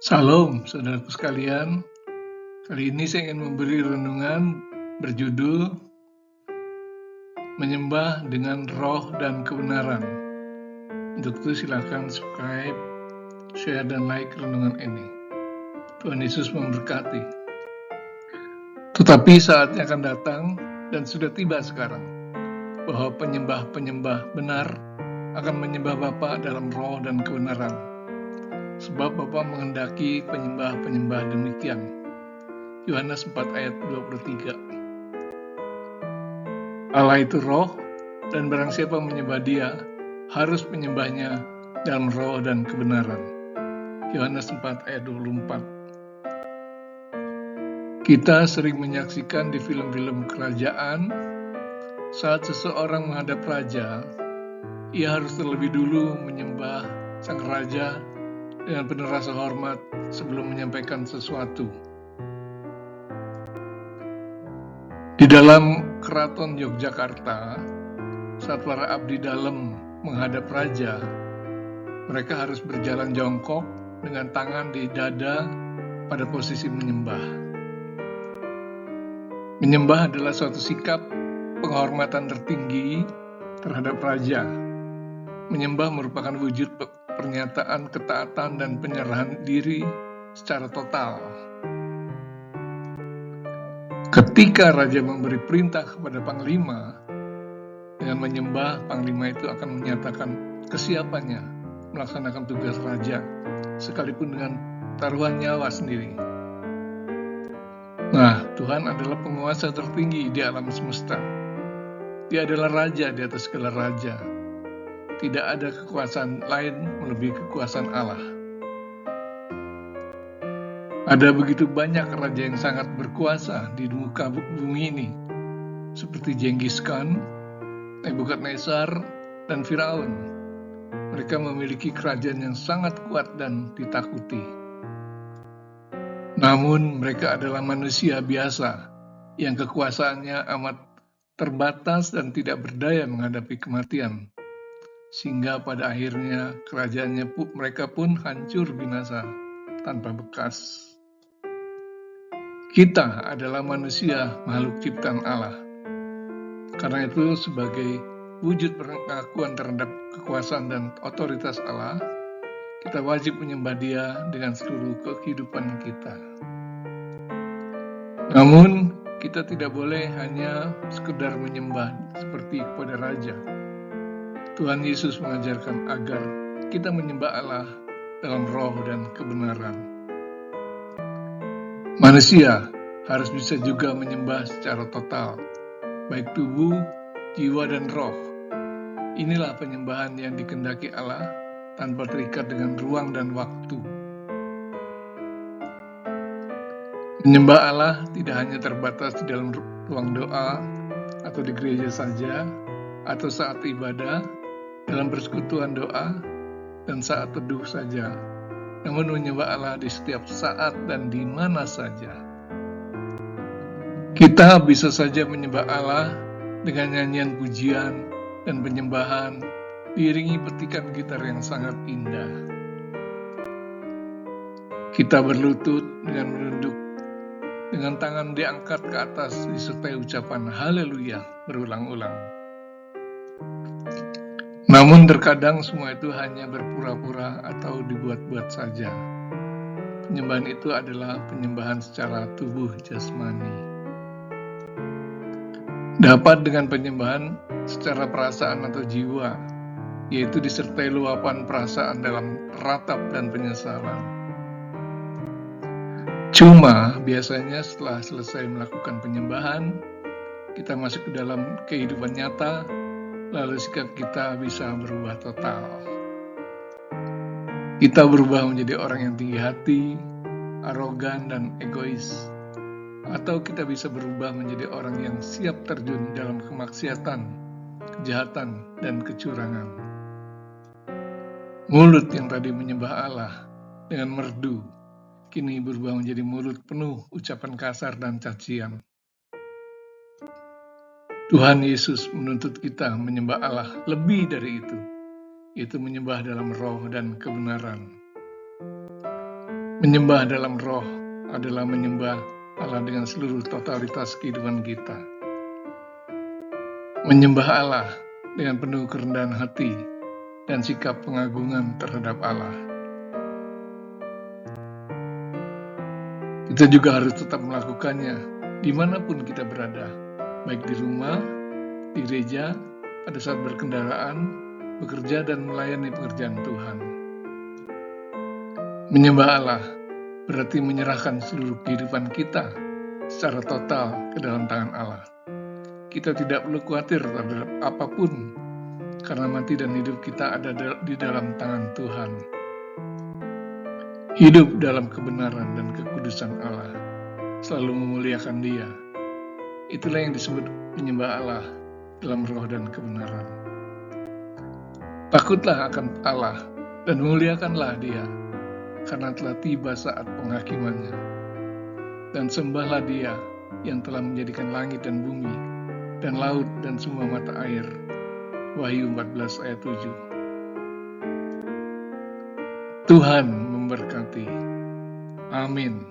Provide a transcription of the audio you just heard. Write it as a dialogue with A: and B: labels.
A: Salam, saudaraku sekalian. Kali ini saya ingin memberi renungan berjudul Menyembah dengan Roh dan Kebenaran. Untuk itu silakan subscribe, share, dan like renungan ini. Tuhan Yesus memberkati. Tetapi saatnya akan datang dan sudah tiba sekarang, bahwa penyembah-penyembah benar akan menyembah Bapa dalam roh dan kebenaran. Sebab Bapa menghendaki penyembah-penyembah demikian. Yohanes 4 ayat 23. Allah itu roh, dan barang siapa menyembah dia, harus menyembahnya dalam roh dan kebenaran. Yohanes 4 ayat 24. Kita sering menyaksikan di film-film kerajaan, saat seseorang menghadap raja, ia harus terlebih dulu menyembah sang raja dengan penuh rasa hormat sebelum menyampaikan sesuatu. Di dalam Keraton Yogyakarta, saat para abdi dalam menghadap raja, mereka harus berjalan jongkok dengan tangan di dada pada posisi menyembah. Menyembah adalah suatu sikap penghormatan tertinggi terhadap raja. Menyembah merupakan wujud pernyataan ketaatan dan penyerahan diri secara total. Ketika raja memberi perintah kepada panglima, dengan menyembah, panglima itu akan menyatakan kesiapannya melaksanakan tugas raja, sekalipun dengan taruhan nyawa sendiri. Nah, Tuhan adalah penguasa tertinggi di alam semesta. Dia adalah raja di atas segala raja. Tidak ada kekuasaan lain melebihi kekuasaan Allah. Ada begitu banyak raja yang sangat berkuasa di muka bumi ini, seperti Genghis Khan, Nebukadnezar, dan Firaun. Mereka memiliki kerajaan yang sangat kuat dan ditakuti. Namun mereka adalah manusia biasa yang kekuasaannya amat terbatas dan tidak berdaya menghadapi kematian. Sehingga pada akhirnya kerajaannya mereka pun hancur binasa tanpa bekas. Kita adalah manusia, makhluk ciptaan Allah. Karena itu sebagai wujud pengakuan terhadap kekuasaan dan otoritas Allah, kita wajib menyembah Dia dengan seluruh kehidupan kita. Namun, kita tidak boleh hanya sekedar menyembah seperti kepada raja. Tuhan Yesus mengajarkan agar kita menyembah Allah dalam roh dan kebenaran. Manusia harus bisa juga menyembah secara total, baik tubuh, jiwa, dan roh. Inilah penyembahan yang dikehendaki Allah tanpa terikat dengan ruang dan waktu. Menyembah Allah tidak hanya terbatas di dalam ruang doa atau di gereja saja, atau saat ibadah, dalam persekutuan doa, dan saat teduh saja. Namun menyembah Allah di setiap saat dan di mana saja. Kita bisa saja menyembah Allah dengan nyanyian pujian dan penyembahan, diiringi petikan gitar yang sangat indah. Kita berlutut dengan menunduk, dengan tangan diangkat ke atas disertai ucapan haleluya berulang-ulang. Namun terkadang semua itu hanya berpura-pura atau dibuat-buat saja. Penyembahan itu adalah penyembahan secara tubuh jasmani. Dapat dengan penyembahan secara perasaan atau jiwa, yaitu disertai luapan perasaan dalam ratap dan penyesalan. Cuma biasanya setelah selesai melakukan penyembahan, kita masuk ke dalam kehidupan nyata, lalu sikap kita bisa berubah total. Kita berubah menjadi orang yang tinggi hati, arogan, dan egois. Atau kita bisa berubah menjadi orang yang siap terjun dalam kemaksiatan, kejahatan, dan kecurangan. Mulut yang tadi menyembah Allah dengan merdu, kini berubah menjadi mulut penuh ucapan kasar dan cacian. Tuhan Yesus menuntut kita menyembah Allah lebih dari itu, yaitu menyembah dalam roh dan kebenaran. Menyembah dalam roh adalah menyembah Allah dengan seluruh totalitas kehidupan kita. Menyembah Allah dengan penuh kerendahan hati dan sikap pengagungan terhadap Allah. Kita juga harus tetap melakukannya dimanapun kita berada, baik di rumah, di gereja, pada saat berkendaraan, bekerja dan melayani pekerjaan Tuhan. Menyembah Allah berarti menyerahkan seluruh kehidupan kita secara total ke dalam tangan Allah. Kita tidak perlu khawatir terhadap apapun, karena mati dan hidup kita ada di dalam tangan Tuhan. Hidup dalam kebenaran dan kekudusan Allah, selalu memuliakan Dia. Itulah yang disebut menyembah Allah dalam roh dan kebenaran. Takutlah akan Allah dan muliakanlah Dia, karena telah tiba saat penghakimannya. Dan sembahlah Dia yang telah menjadikan langit dan bumi, dan laut dan semua mata air. Wahyu 14 ayat 7. Tuhan memberkati. Amin.